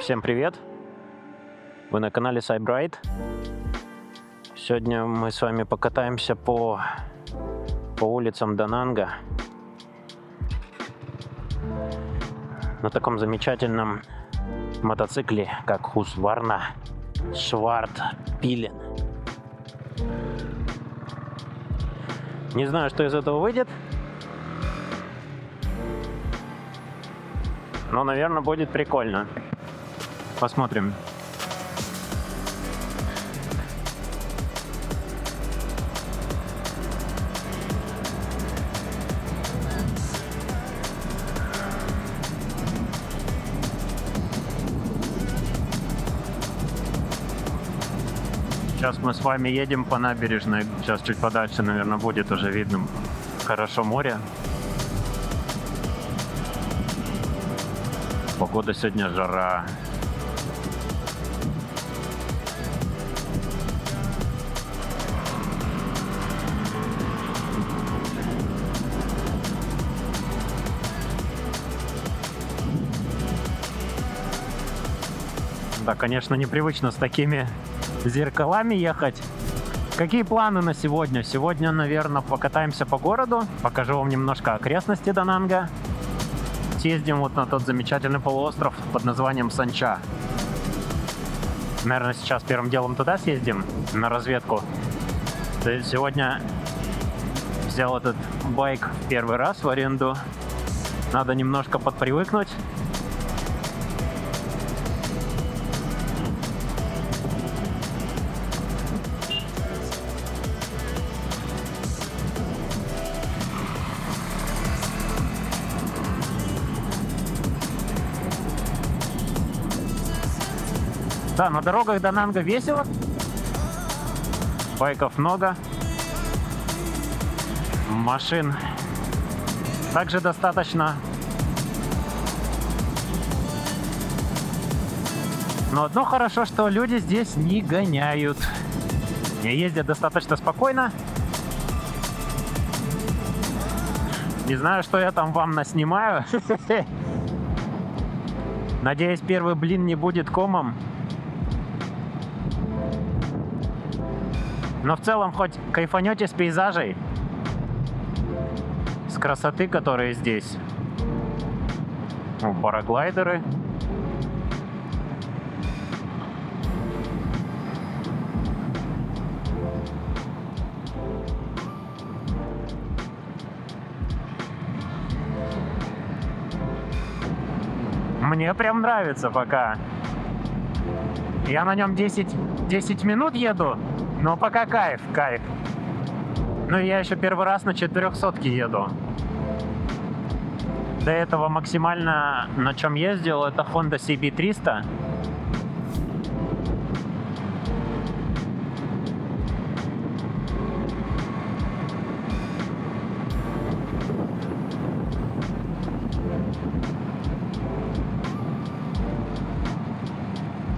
Всем привет! Вы на канале Cybride. Сегодня мы с вами покатаемся по улицам Дананга на таком замечательном мотоцикле, как Husqvarna Schwartpilen. Не знаю, что из этого выйдет, но, наверное, будет прикольно. Посмотрим. Сейчас мы с вами едем по набережной. Сейчас чуть подальше, наверное, будет уже видно хорошо море. Погода сегодня жара. Да, конечно, непривычно с такими зеркалами ехать. Какие планы на сегодня? Сегодня, наверное, покатаемся по городу. Покажу вам немножко окрестности Дананга. Съездим вот на тот замечательный полуостров под названием Санча. Наверное, сейчас первым делом туда съездим, на разведку. Сегодня взял этот байк первый раз в аренду. Надо немножко подпривыкнуть. Да, на дорогах Дананга весело. Байков много. Машин также достаточно. Но одно хорошо, что люди здесь не гоняют. И ездят достаточно спокойно. Не знаю, что я там вам наснимаю. Надеюсь, первый блин не будет комом. Но в целом хоть кайфанете с пейзажей, с красоты, которые здесь. Параглайдеры. Мне прям нравится пока. Я на нем 10 минут еду. Но пока кайф. Ну, я еще первый раз на 400-ке еду. До этого максимально на чем ездил, это Honda CB300.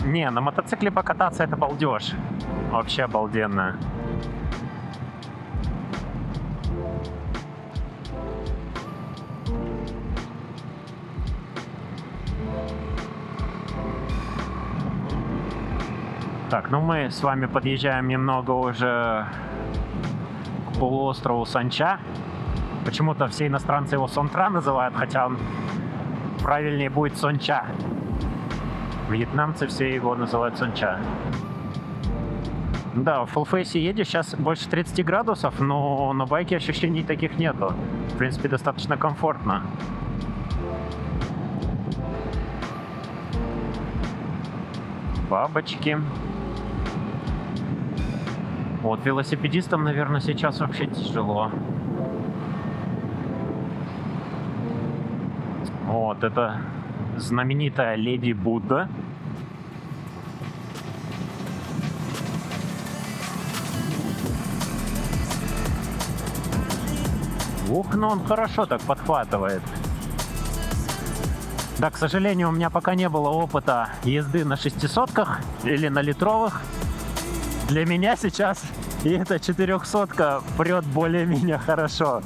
Не, на мотоцикле покататься — это балдеж. Вообще обалденно. Так, ну мы с вами подъезжаем немного уже к полуострову Санча. Почему-то все иностранцы его Сонтра называют, хотя он правильнее будет Сонча. Вьетнамцы все его называют Санча. Да, в фулл-фейсе едешь, сейчас больше 30 градусов, но на байке ощущений таких нету. В принципе, достаточно комфортно. Бабочки. Вот, велосипедистам, наверное, сейчас вообще тяжело. Вот, это знаменитая Леди Будда. Ух, ну он хорошо так подхватывает. Да, к сожалению, у меня пока не было опыта езды на 600-ках или на литровых. Для меня сейчас и эта 400-ка прет более-менее хорошо.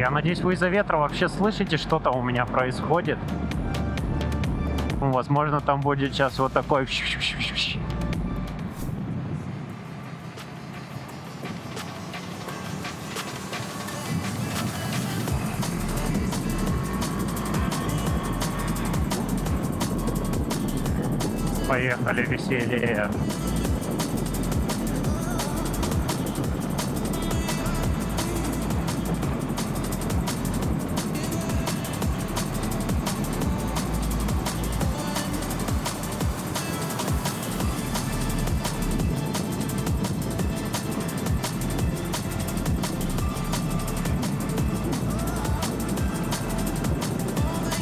Я надеюсь, вы из-за ветра вообще слышите, что там у меня происходит. Ну, возможно, там будет сейчас вот такой... Поехали, веселье.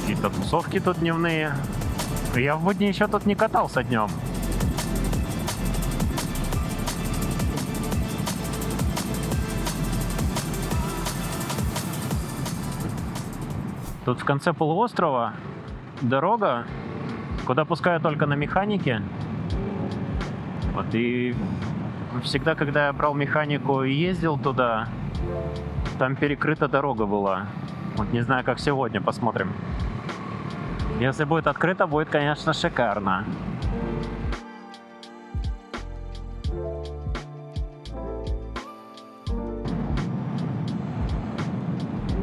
Какие-то тусовки тут дневные. Я в будни еще тут не катался днем. Тут в конце полуострова дорога, куда пускают только на механике. Вот и всегда, когда я брал механику и ездил туда, там перекрыта дорога была. Вот не знаю, как сегодня, посмотрим. Если будет открыто, будет, конечно, шикарно.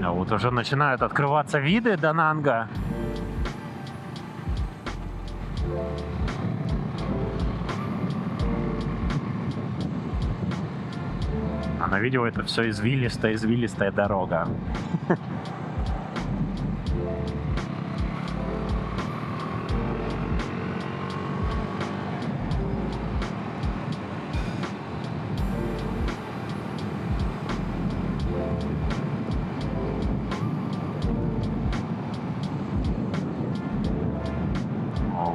А вот уже начинают открываться виды Дананга. А на видео это все извилистая дорога.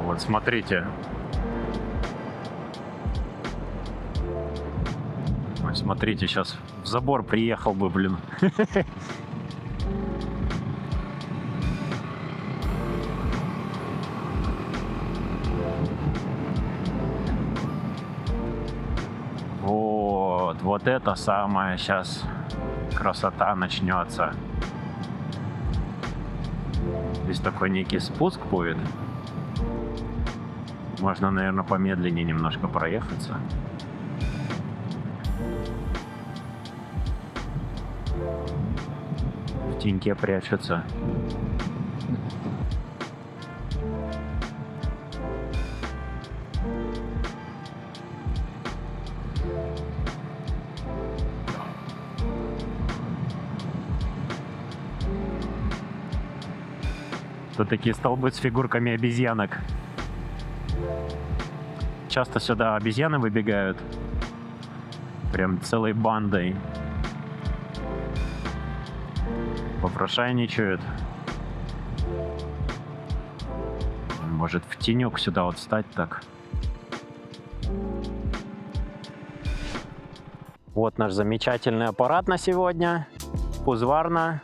Вот смотрите. Ой, смотрите, сейчас в забор приехал бы, блин. Вот это самое сейчас красота начнется. Здесь такой некий спуск будет. Можно, наверное, помедленнее немножко проехаться. В теньке прячутся. Тут такие столбы с фигурками обезьянок. Часто сюда обезьяны выбегают. Прям целой бандой. Попрошайничают. Может, в тенек сюда вот встать так. Вот наш замечательный аппарат на сегодня. Husqvarna.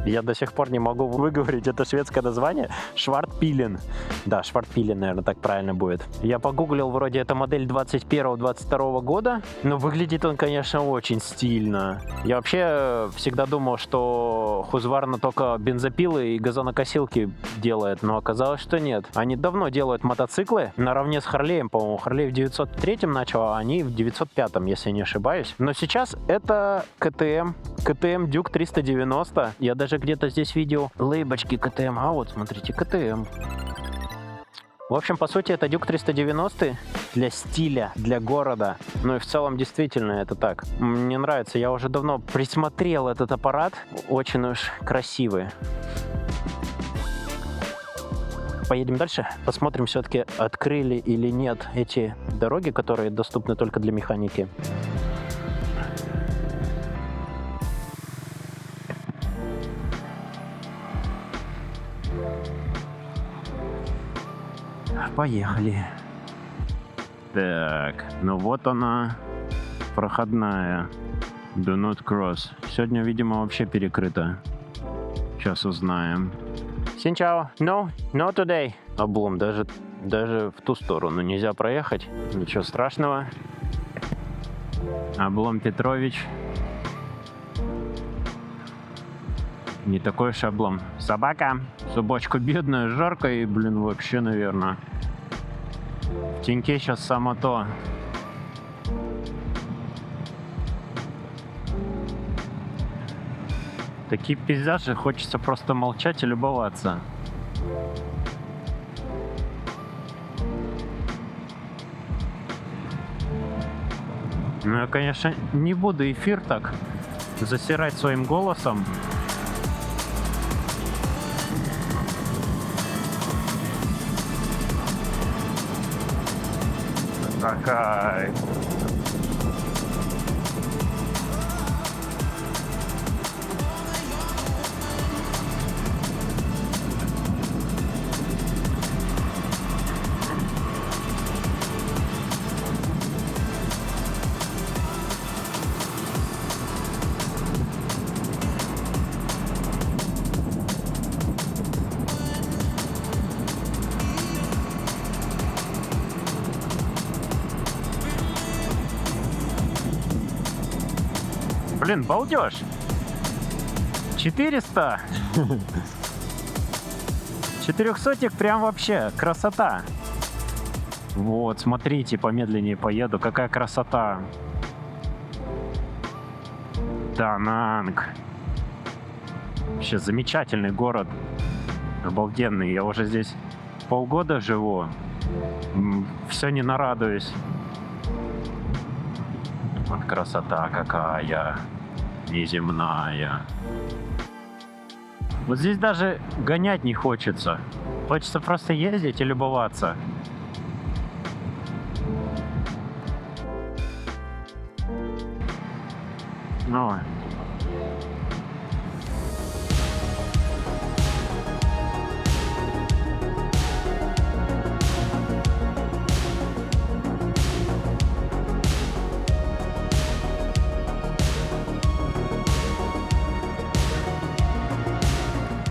Я до сих пор не могу выговорить это шведское название. Schwartpilen. Да, Schwartpilen, наверное, так правильно будет. Я погуглил, вроде это модель 21-22 года, но выглядит он, конечно, очень стильно. Я вообще всегда думал, что Husqvarna только бензопилы и газонокосилки делает, но оказалось, что нет. Они давно делают мотоциклы, наравне с Харлеем, по-моему. Харлей в 903-м начал, а они в 905-м, если не ошибаюсь. Но сейчас это КТМ Duke 390. Я даже где-то здесь видел лейбочки КТМ. А вот, смотрите, КТМ. В общем, по сути, это Duke 390 для стиля, для города. Ну и в целом, действительно, это так. Мне нравится. Я уже давно присмотрел этот аппарат. Очень уж красивый. Поедем дальше. Посмотрим, все-таки открыли или нет эти дороги, которые доступны только для механики. Поехали. Так, ну вот она, проходная. Do not cross. Сегодня, видимо, вообще перекрыто. Сейчас узнаем. Синчао. No, not today. Облом, даже в ту сторону нельзя проехать. Ничего страшного. Облом Петрович. Не такой уж облом. Собака. Собачка бедная, жарко и, блин, вообще, наверное. В теньке сейчас само то. Такие пейзажи, хочется просто молчать и любоваться. Ну, я, конечно, не буду эфир так засирать своим голосом. Какая... Блин, балдеж. 400. 400 прям вообще красота. Вот, смотрите, помедленнее поеду. Какая красота. Дананг. Вообще замечательный город. Обалденный. Я уже здесь полгода живу. Все не нарадуюсь. Вот красота какая. Неземная. Вот здесь даже гонять не хочется. Хочется просто ездить и любоваться. Ой.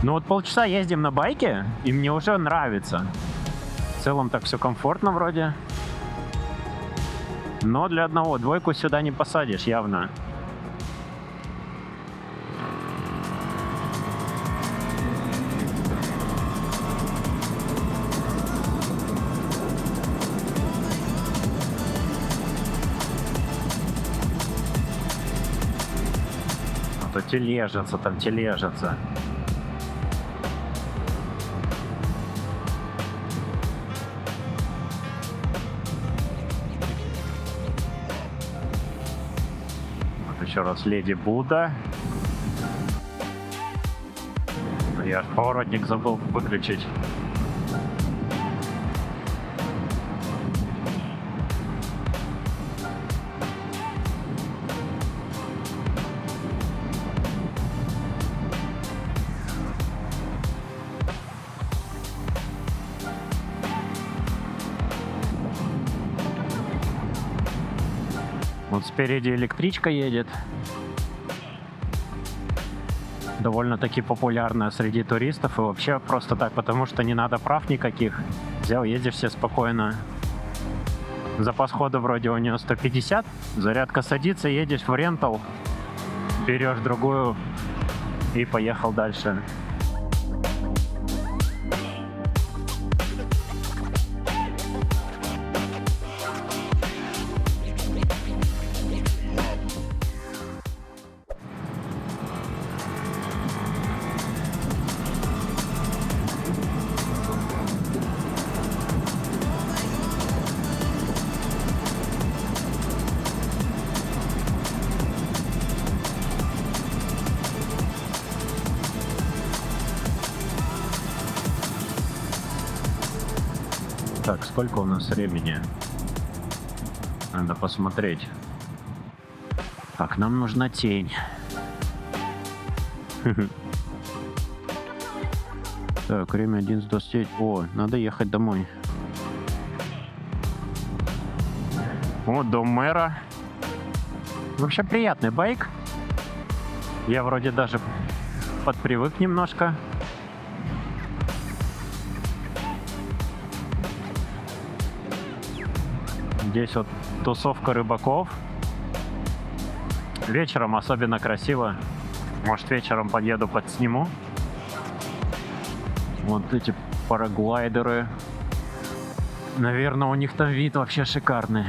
Ну вот полчаса ездим на байке, и мне уже нравится. В целом так все комфортно вроде. Но для одного двойку сюда не посадишь, явно. А то тележится, там тележится. Еще раз Леди Будда. Я поворотник забыл выключить. Вот спереди электричка едет. Довольно-таки популярная среди туристов и вообще просто так, потому что не надо прав никаких. Взял, едешь все спокойно. Запас хода вроде у нее 150. Зарядка садится, едешь в рентал, берешь другую и поехал дальше. Так, сколько у нас времени? Надо посмотреть. Так, нам нужна тень. Так, время 11:29. О, надо ехать домой. О, дом мэра. Вообще приятный байк. Я вроде даже подпривык немножко. Здесь вот тусовка рыбаков. Вечером особенно красиво. Может, вечером подъеду, подсниму. Вот эти параглайдеры. Наверное, у них там вид вообще шикарный.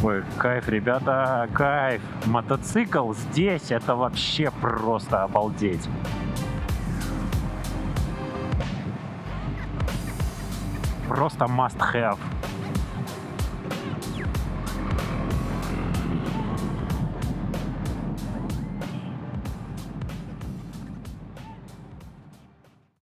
Ой, кайф, ребята, кайф. Мотоцикл здесь — это вообще просто обалдеть. Просто must have.